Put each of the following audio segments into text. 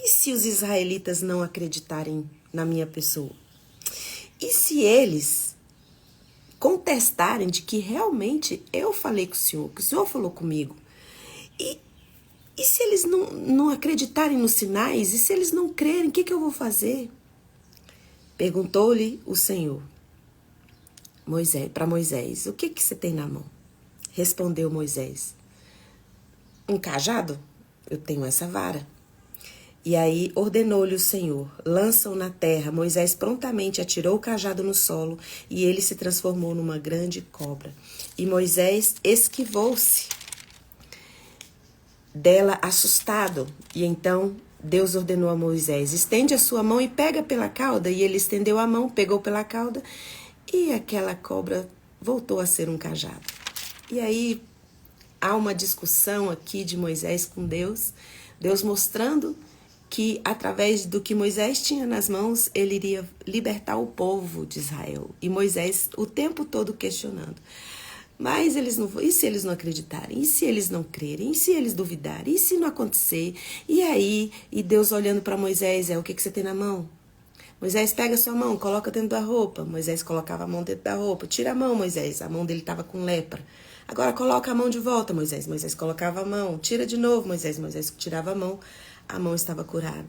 se os israelitas não acreditarem na minha pessoa? E se eles contestarem de que realmente eu falei com o Senhor, que o Senhor falou comigo? E se eles não acreditarem nos sinais? E se eles não crerem, o que eu vou fazer? Perguntou-lhe o Senhor para Moisés, o que você tem na mão? Respondeu Moisés, um cajado? Eu tenho essa vara. E aí ordenou-lhe o Senhor, lança-o na terra. Moisés prontamente atirou o cajado no solo e ele se transformou numa grande cobra. E Moisés esquivou-se dela assustado. E então Deus ordenou a Moisés, estende a sua mão e pega pela cauda. E ele estendeu a mão, pegou pela cauda e aquela cobra voltou a ser um cajado. E aí há uma discussão aqui de Moisés com Deus, Deus mostrando que através do que Moisés tinha nas mãos, ele iria libertar o povo de Israel. E Moisés o tempo todo questionando. Mas e se eles não acreditarem? E se eles não crerem? E se eles duvidarem? E se não acontecer? E aí? E Deus olhando para Moisés, o que você tem na mão? Moisés, pega a sua mão, coloca dentro da roupa. Moisés colocava a mão dentro da roupa. Tira a mão, Moisés. A mão dele estava com lepra. Agora coloca a mão de volta, Moisés. Moisés colocava a mão. Tira de novo, Moisés. Moisés tirava a mão estava curada.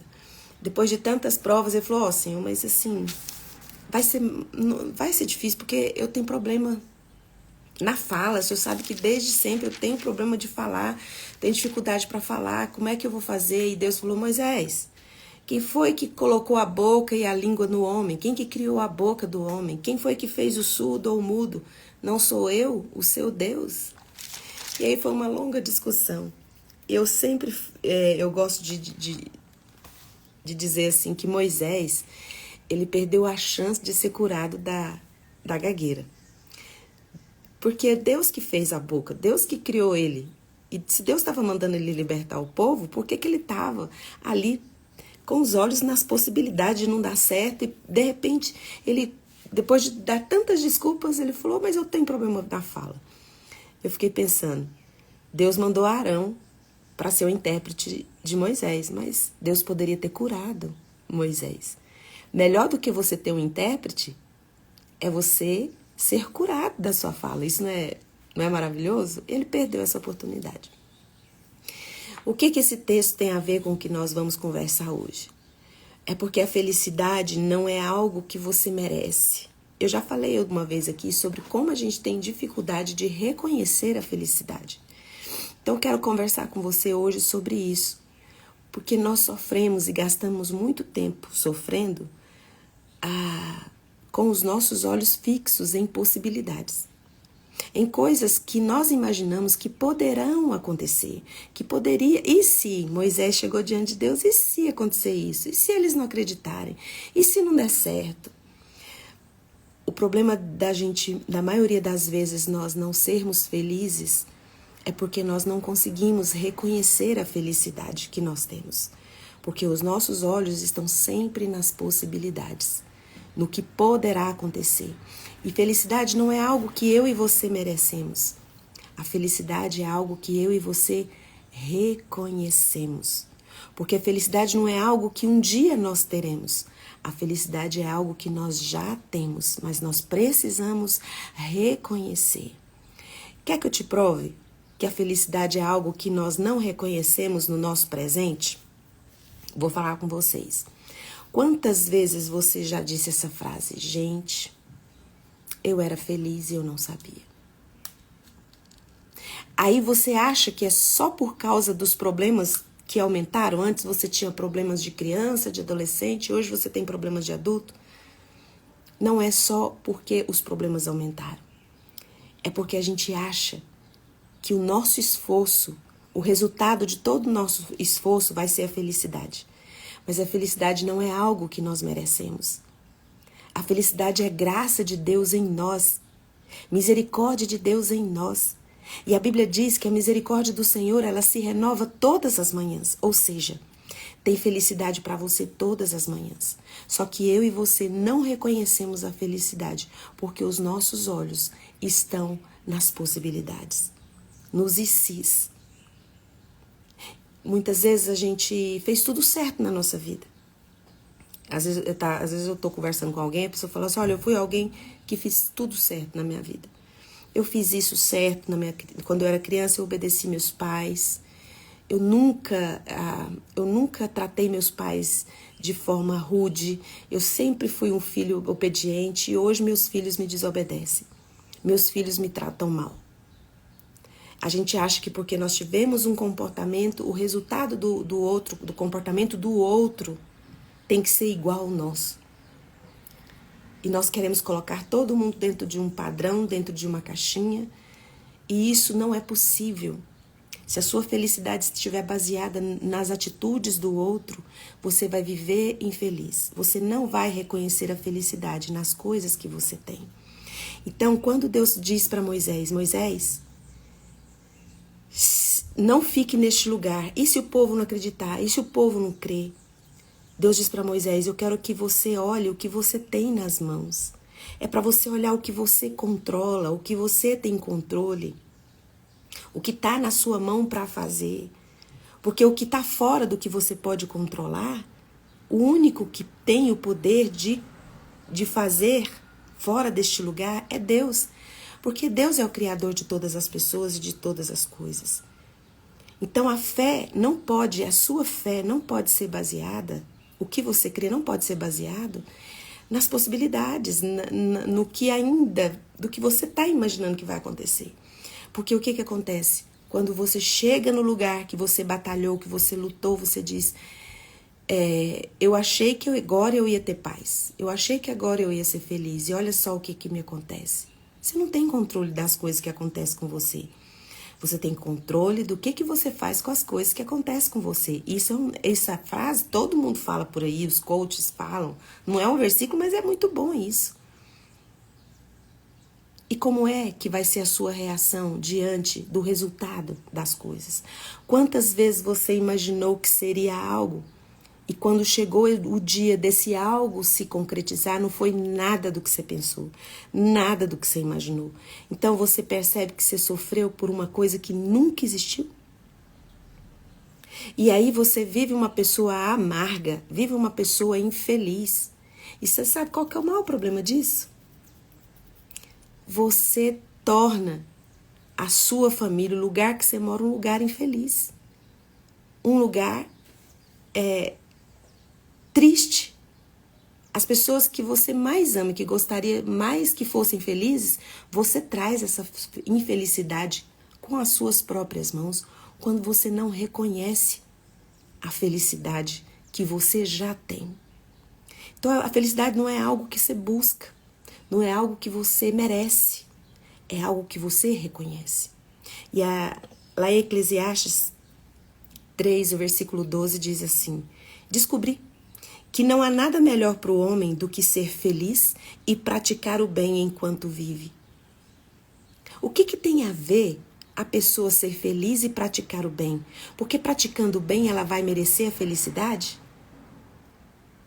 Depois de tantas provas, ele falou, Senhor, mas assim, vai ser difícil, porque eu tenho problema na fala. O Senhor sabe que desde sempre eu tenho problema de falar, tenho dificuldade para falar, como é que eu vou fazer? E Deus falou, Moisés, quem foi que colocou a boca e a língua no homem? Quem que criou a boca do homem? Quem foi que fez o surdo ou o mudo? Não sou eu, o seu Deus? E aí foi uma longa discussão. Eu sempre, eu gosto de dizer assim, que Moisés, ele perdeu a chance de ser curado da gagueira. Porque é Deus que fez a boca, Deus que criou ele. E se Deus estava mandando ele libertar o povo, por que ele estava ali com os olhos nas possibilidades de não dar certo? E de repente, ele, depois de dar tantas desculpas, ele falou, mas eu tenho problema na fala. Eu fiquei pensando, Deus mandou Arão para ser o intérprete de Moisés, mas Deus poderia ter curado Moisés. Melhor do que você ter um intérprete é você ser curado da sua fala. Isso não é maravilhoso? Ele perdeu essa oportunidade. O que esse texto tem a ver com o que nós vamos conversar hoje? É porque a felicidade não é algo que você merece. Eu já falei uma vez aqui sobre como a gente tem dificuldade de reconhecer a felicidade. Então eu quero conversar com você hoje sobre isso, porque nós sofremos e gastamos muito tempo sofrendo com os nossos olhos fixos em possibilidades, em coisas que nós imaginamos que poderão acontecer, que poderia, e se Moisés chegou diante de Deus, e se acontecer isso, e se eles não acreditarem, e se não der certo? O problema da maioria das vezes nós não sermos felizes é porque nós não conseguimos reconhecer a felicidade que nós temos. Porque os nossos olhos estão sempre nas possibilidades, no que poderá acontecer. E felicidade não é algo que eu e você merecemos. A felicidade é algo que eu e você reconhecemos. Porque a felicidade não é algo que um dia nós teremos. A felicidade é algo que nós já temos, mas nós precisamos reconhecer. Quer que eu te prove que a felicidade é algo que nós não reconhecemos no nosso presente? Vou falar com vocês. Quantas vezes você já disse essa frase? Gente, eu era feliz e eu não sabia. Aí você acha que é só por causa dos problemas que aumentaram? Antes você tinha problemas de criança, de adolescente, hoje você tem problemas de adulto? Não é só porque os problemas aumentaram. É porque a gente acha que o nosso esforço, o resultado de todo o nosso esforço vai ser a felicidade. Mas a felicidade não é algo que nós merecemos. A felicidade é graça de Deus em nós, misericórdia de Deus em nós. E a Bíblia diz que a misericórdia do Senhor, ela se renova todas as manhãs. Ou seja, tem felicidade para você todas as manhãs. Só que eu e você não reconhecemos a felicidade, porque os nossos olhos estão nas possibilidades, nos e sis. Muitas vezes a gente fez tudo certo na nossa vida. Às vezes eu tô conversando com alguém, a pessoa fala assim, olha, eu fui alguém que fiz tudo certo na minha vida. Eu fiz isso certo quando eu era criança, eu obedeci meus pais. Eu nunca tratei meus pais de forma rude. Eu sempre fui um filho obediente e hoje meus filhos me desobedecem. Meus filhos me tratam mal. A gente acha que porque nós tivemos um comportamento, o resultado do comportamento do outro tem que ser igual ao nosso. E nós queremos colocar todo mundo dentro de um padrão, dentro de uma caixinha. E isso não é possível. Se a sua felicidade estiver baseada nas atitudes do outro, você vai viver infeliz. Você não vai reconhecer a felicidade nas coisas que você tem. Então, quando Deus diz para Moisés, Moisés, não fique neste lugar. E se o povo não acreditar? E se o povo não crer? Deus diz para Moisés, eu quero que você olhe o que você tem nas mãos. É para você olhar o que você controla, o que você tem controle. O que está na sua mão para fazer. Porque o que está fora do que você pode controlar, o único que tem o poder de fazer fora deste lugar é Deus. Porque Deus é o Criador de todas as pessoas e de todas as coisas. Então a sua fé não pode ser baseada, o que você crê não pode ser baseado nas possibilidades, no que ainda, do que você está imaginando que vai acontecer. Porque o que acontece? Quando você chega no lugar que você batalhou, que você lutou, você diz, eu achei que agora eu ia ter paz. Eu achei que agora eu ia ser feliz. E olha só o que me acontece. Você não tem controle das coisas que acontecem com você. Você tem controle do que você faz com as coisas que acontecem com você. Essa frase todo mundo fala por aí, os coaches falam. Não é um versículo, mas é muito bom isso. E como é que vai ser a sua reação diante do resultado das coisas? Quantas vezes você imaginou que seria algo e quando chegou o dia desse algo se concretizar, não foi nada do que você pensou, nada do que você imaginou. Então você percebe que você sofreu por uma coisa que nunca existiu? E aí você vive uma pessoa amarga, vive uma pessoa infeliz. E você sabe qual que é o maior problema disso? Você torna a sua família, o lugar que você mora, um lugar infeliz. Um lugar triste. As pessoas que você mais ama, que gostaria mais que fossem felizes, você traz essa infelicidade com as suas próprias mãos, quando você não reconhece a felicidade que você já tem. Então a felicidade não é algo que você busca, não é algo que você merece, é algo que você reconhece. E lá em Eclesiastes 3, o versículo 12 diz assim, descobri que não há nada melhor para o homem do que ser feliz e praticar o bem enquanto vive. O que tem a ver a pessoa ser feliz e praticar o bem? Porque praticando o bem ela vai merecer a felicidade?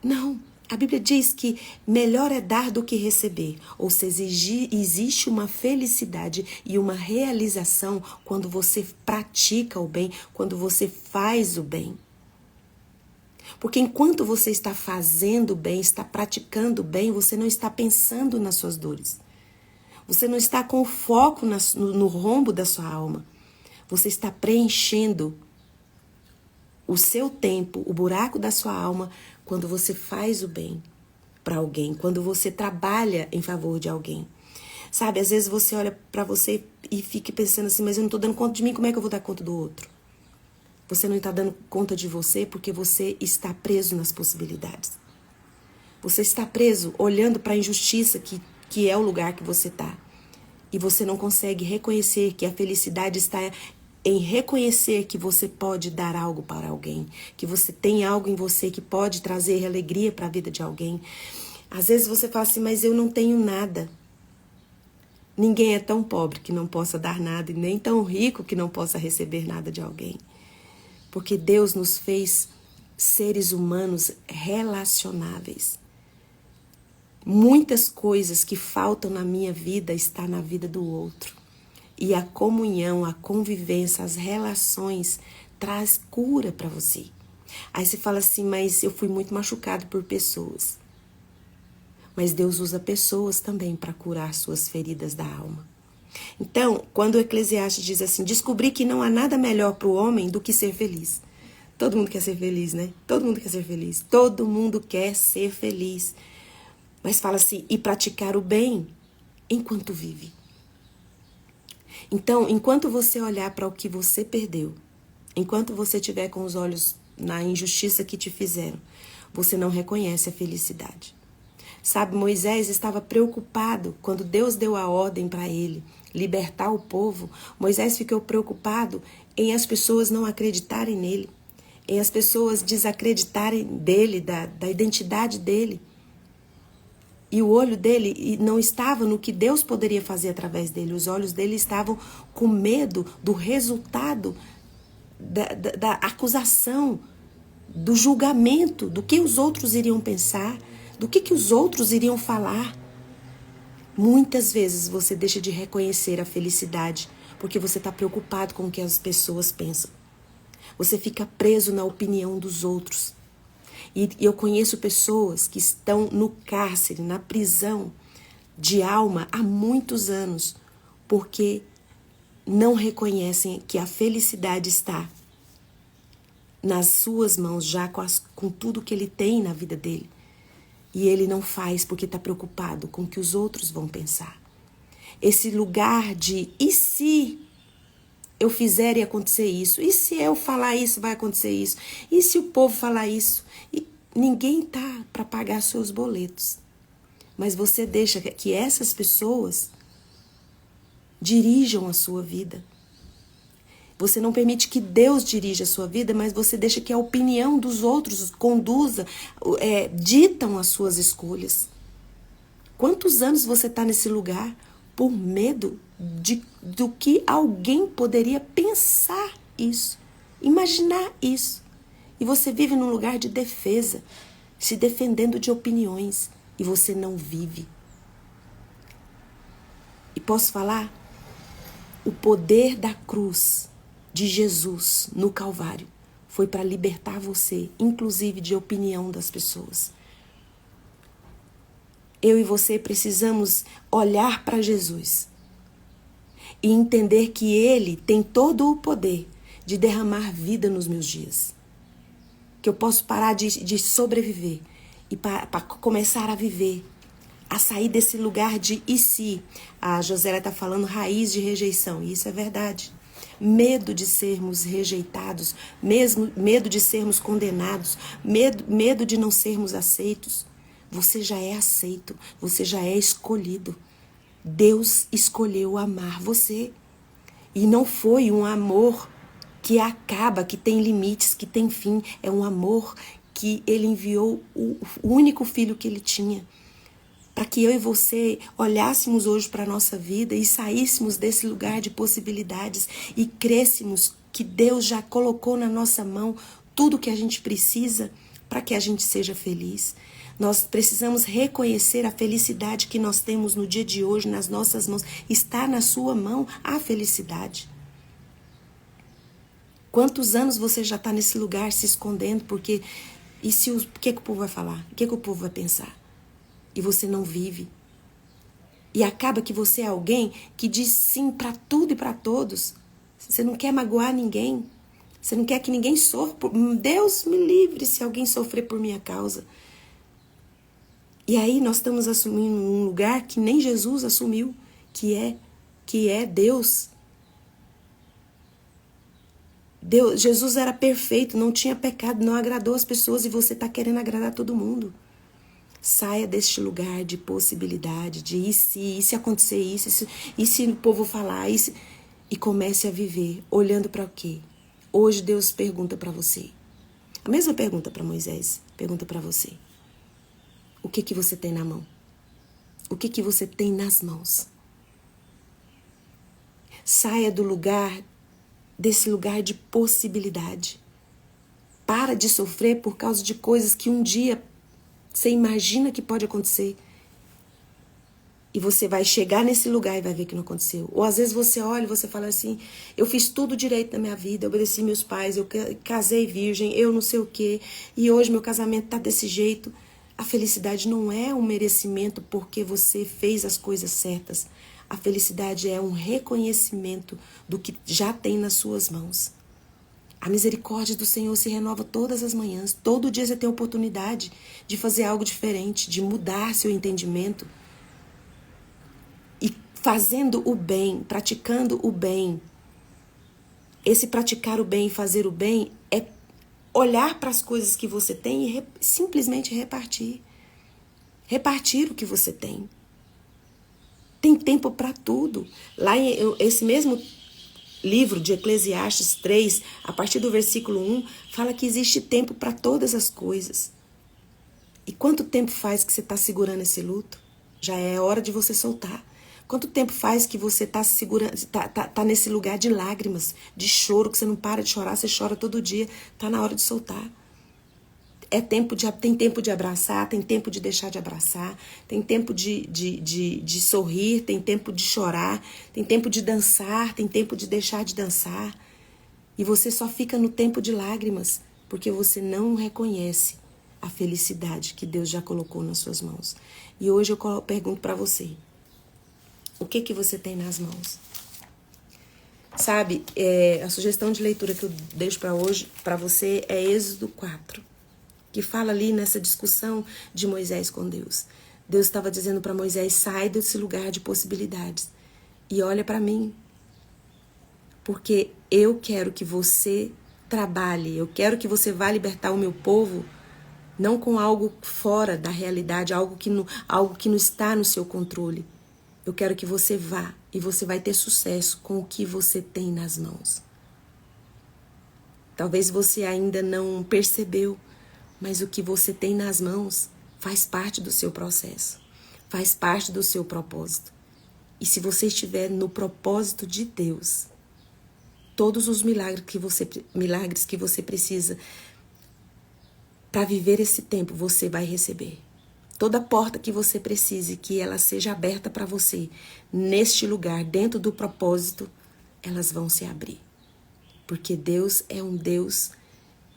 Não. A Bíblia diz que melhor é dar do que receber. Ou seja, existe uma felicidade e uma realização quando você pratica o bem, quando você faz o bem. Porque enquanto você está fazendo o bem, está praticando o bem, você não está pensando nas suas dores. Você não está com o foco no rombo da sua alma. Você está preenchendo o seu tempo, o buraco da sua alma, quando você faz o bem para alguém, quando você trabalha em favor de alguém. Sabe, às vezes você olha para você e fica pensando assim, mas eu não estou dando conta de mim, como é que eu vou dar conta do outro? Você não está dando conta de você porque você está preso nas possibilidades. Você está preso olhando para a injustiça que é o lugar que você está. E você não consegue reconhecer que a felicidade está em reconhecer que você pode dar algo para alguém, que você tem algo em você que pode trazer alegria para a vida de alguém. Às vezes você fala assim, mas eu não tenho nada. Ninguém é tão pobre que não possa dar nada e nem tão rico que não possa receber nada de alguém. Porque Deus nos fez seres humanos relacionáveis. Muitas coisas que faltam na minha vida estão na vida do outro. E a comunhão, a convivência, as relações traz cura para você. Aí você fala assim, mas eu fui muito machucado por pessoas. Mas Deus usa pessoas também para curar suas feridas da alma. Então, quando o Eclesiastes diz assim, descobri que não há nada melhor para o homem do que ser feliz. Todo mundo quer ser feliz, né? Todo mundo quer ser feliz. Todo mundo quer ser feliz. Mas fala assim, e praticar o bem enquanto vive. Então, enquanto você olhar para o que você perdeu, enquanto você estiver com os olhos na injustiça que te fizeram, você não reconhece a felicidade. Sabe, Moisés estava preocupado quando Deus deu a ordem para ele libertar o povo. Moisés ficou preocupado em as pessoas não acreditarem nele, em as pessoas desacreditarem dele, da identidade dele. E o olho dele não estava no que Deus poderia fazer através dele. Os olhos dele estavam com medo do resultado da acusação, do julgamento, do que os outros iriam pensar, do que os outros iriam falar. Muitas vezes você deixa de reconhecer a felicidade porque você está preocupado com o que as pessoas pensam. Você fica preso na opinião dos outros. E eu conheço pessoas que estão no cárcere, na prisão de alma há muitos anos, porque não reconhecem que a felicidade está nas suas mãos, já com tudo que ele tem na vida dele. E ele não faz porque está preocupado com o que os outros vão pensar. Esse lugar de, e se eu fizer e acontecer isso? E se eu falar isso, vai acontecer isso? E se o povo falar isso? E ninguém tá para pagar seus boletos. Mas você deixa que essas pessoas dirijam a sua vida. Você não permite que Deus dirija a sua vida, mas você deixa que a opinião dos outros conduza, ditam as suas escolhas. Quantos anos você está nesse lugar por medo do que alguém poderia pensar isso, imaginar isso? E você vive num lugar de defesa, se defendendo de opiniões, e você não vive. E posso falar? O poder da cruz de Jesus no Calvário foi para libertar você, inclusive de opinião das pessoas. Eu e você precisamos olhar para Jesus e entender que Ele tem todo o poder de derramar vida nos meus dias. Que eu posso parar de sobreviver e para começar a viver, a sair desse lugar de e se. A Josélia está falando raiz de rejeição, e isso é verdade. Medo de sermos rejeitados, medo de sermos condenados, medo de não sermos aceitos. Você já é aceito, você já é escolhido. Deus escolheu amar você. E não foi um amor que acaba, que tem limites, que tem fim. É um amor que Ele enviou o único filho que Ele tinha. Para que eu e você olhássemos hoje para a nossa vida e saíssemos desse lugar de possibilidades e crêssemos que Deus já colocou na nossa mão tudo que a gente precisa para que a gente seja feliz. Nós precisamos reconhecer a felicidade que nós temos no dia de hoje nas nossas mãos. Está na sua mão a felicidade. Quantos anos você já está nesse lugar se escondendo porque... E se o que o povo vai falar? O que o povo vai pensar? E você não vive. E acaba que você é alguém que diz sim para tudo e para todos. Você não quer magoar ninguém. Você não quer que ninguém sofra. Deus me livre se alguém sofrer por minha causa. E aí nós estamos assumindo um lugar que nem Jesus assumiu, que é Deus. Jesus era perfeito, não tinha pecado, não agradou as pessoas e você está querendo agradar todo mundo. Saia deste lugar de possibilidade, de e se acontecer isso, e se o povo falar isso, e comece a viver olhando para o quê? Hoje Deus pergunta para você. A mesma pergunta para Moisés, pergunta para você. O que você tem na mão? O que você tem nas mãos? Saia desse lugar de possibilidade. Para de sofrer por causa de coisas que um dia você imagina que pode acontecer. E você vai chegar nesse lugar e vai ver que não aconteceu. Ou às vezes você olha e você fala assim, eu fiz tudo direito na minha vida, eu obedeci meus pais, eu casei virgem, eu não sei o quê, e hoje meu casamento tá desse jeito. A felicidade não é um merecimento porque você fez as coisas certas. A felicidade é um reconhecimento do que já tem nas suas mãos. A misericórdia do Senhor se renova todas as manhãs. Todo dia você tem a oportunidade de fazer algo diferente, de mudar seu entendimento. E fazendo o bem, praticando o bem, esse praticar o bem e fazer o bem é olhar para as coisas que você tem e simplesmente repartir. Repartir o que você tem. Tem tempo para tudo. Lá em esse mesmo livro de Eclesiastes 3, a partir do versículo 1, fala que existe tempo para todas as coisas. E quanto tempo faz que você está segurando esse luto? Já é hora de você soltar. Quanto tempo faz que você está segurando, tá nesse lugar de lágrimas, de choro, que você não para de chorar, você chora todo dia, tá na hora de soltar. Tem tempo de abraçar, tem tempo de deixar de abraçar, tem tempo de sorrir, tem tempo de chorar, tem tempo de dançar, tem tempo de deixar de dançar. E você só fica no tempo de lágrimas, porque você não reconhece a felicidade que Deus já colocou nas suas mãos. E hoje eu pergunto para você, o que você tem nas mãos? Sabe, a sugestão de leitura que eu deixo para hoje, para você, é Êxodo 4, que fala ali nessa discussão de Moisés com Deus. Deus estava dizendo para Moisés, sai desse lugar de possibilidades e olha para mim, porque eu quero que você trabalhe, eu quero que você vá libertar o meu povo, não com algo fora da realidade, algo que não está no seu controle. Eu quero que você vá e você vai ter sucesso com o que você tem nas mãos. Talvez você ainda não percebeu, mas o que você tem nas mãos faz parte do seu processo, faz parte do seu propósito. E se você estiver no propósito de Deus, todos os milagres que você precisa para viver esse tempo, você vai receber. Toda porta que você precise, que ela seja aberta para você, neste lugar, dentro do propósito, elas vão se abrir. Porque Deus é um Deus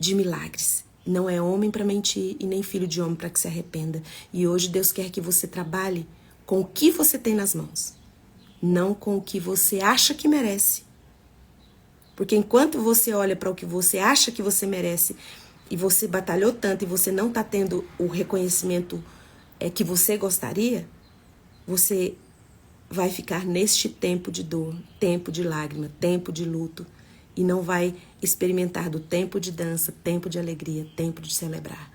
de milagres. Não é homem para mentir e nem filho de homem para que se arrependa. E hoje Deus quer que você trabalhe com o que você tem nas mãos, não com o que você acha que merece. Porque enquanto você olha para o que você acha que você merece e você batalhou tanto e você não está tendo o reconhecimento que você gostaria, você vai ficar neste tempo de dor, tempo de lágrima, tempo de luto e não vai experimentar do tempo de dança, tempo de alegria, tempo de celebrar.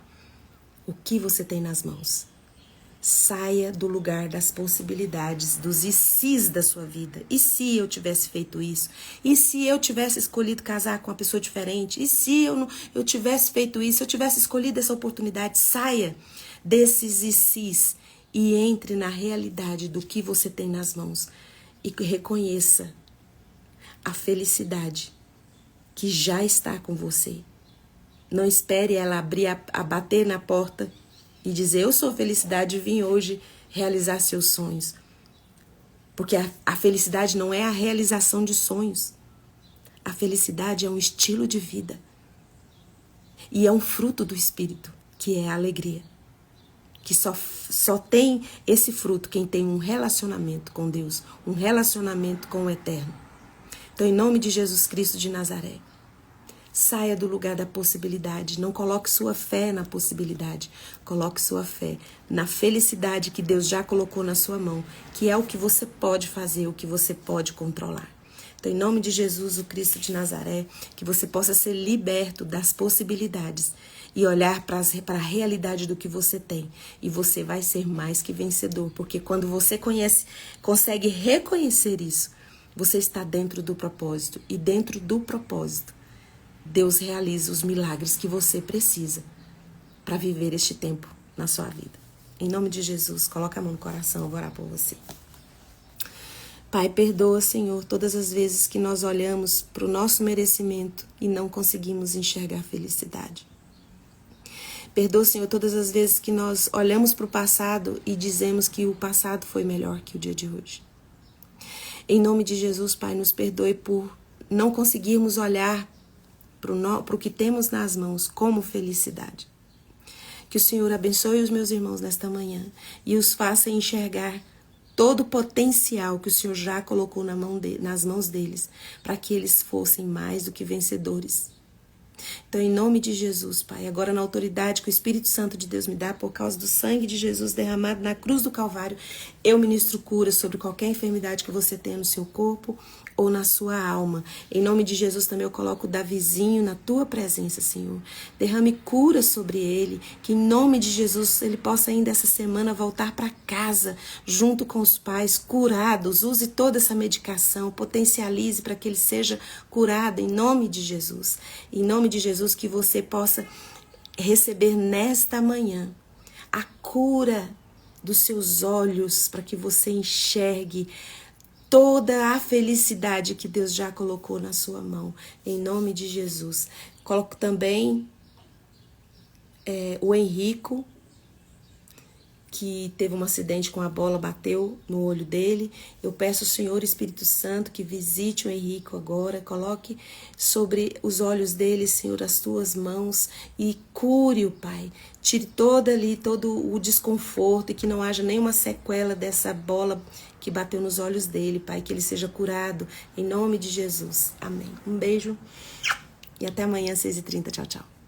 O que você tem nas mãos? Saia do lugar das possibilidades, dos e se's da sua vida. E se eu tivesse feito isso? E se eu tivesse escolhido casar com uma pessoa diferente? E se eu tivesse feito isso? Se eu tivesse escolhido essa oportunidade? Saia desses e se's e entre na realidade do que você tem nas mãos. E reconheça a felicidade que já está com você. Não espere ela a bater na porta e dizer, eu sou felicidade e vim hoje realizar seus sonhos. Porque a felicidade não é a realização de sonhos. A felicidade é um estilo de vida. E é um fruto do Espírito, que é a alegria. Que só tem esse fruto quem tem um relacionamento com Deus, um relacionamento com o Eterno. Então, em nome de Jesus Cristo de Nazaré, saia do lugar da possibilidade. Não coloque sua fé na possibilidade. Coloque sua fé na felicidade que Deus já colocou na sua mão, que é o que você pode fazer, o que você pode controlar. Então, em nome de Jesus, o Cristo de Nazaré, que você possa ser liberto das possibilidades e olhar para a realidade do que você tem. E você vai ser mais que vencedor, porque quando você consegue reconhecer isso, você está dentro do propósito. E dentro do propósito, Deus realiza os milagres que você precisa para viver este tempo na sua vida. Em nome de Jesus, coloca a mão no coração, eu vou orar por você. Pai, perdoa, Senhor, todas as vezes que nós olhamos para o nosso merecimento e não conseguimos enxergar felicidade. Perdoa, Senhor, todas as vezes que nós olhamos para o passado e dizemos que o passado foi melhor que o dia de hoje. Em nome de Jesus, Pai, nos perdoe por não conseguirmos olhar para o que temos nas mãos como felicidade. Que o Senhor abençoe os meus irmãos nesta manhã e os faça enxergar todo o potencial que o Senhor já colocou nas mãos deles, para que eles fossem mais do que vencedores. Então, em nome de Jesus, Pai, agora na autoridade que o Espírito Santo de Deus me dá por causa do sangue de Jesus derramado na cruz do Calvário, eu ministro cura sobre qualquer enfermidade que você tenha no seu corpo ou na sua alma. Em nome de Jesus também eu coloco o Davizinho na tua presença, Senhor. Derrame cura sobre ele, que em nome de Jesus ele possa ainda essa semana voltar para casa, junto com os pais, curados. Use toda essa medicação, potencialize para que ele seja curado em nome de Jesus. Em nome de Jesus, que você possa receber nesta manhã a cura dos seus olhos, para que você enxergue toda a felicidade que Deus já colocou na sua mão, em nome de Jesus. Coloco também o Henrico, que teve um acidente com a bola, bateu no olho dele. Eu peço ao Senhor Espírito Santo que visite o Henrico agora, coloque sobre os olhos dele, Senhor, as tuas mãos e cure-o, Pai. Tire todo o desconforto e que não haja nenhuma sequela dessa bola que bateu nos olhos dele, Pai, que ele seja curado em nome de Jesus. Amém. Um beijo e até amanhã, 6h30. Tchau, tchau.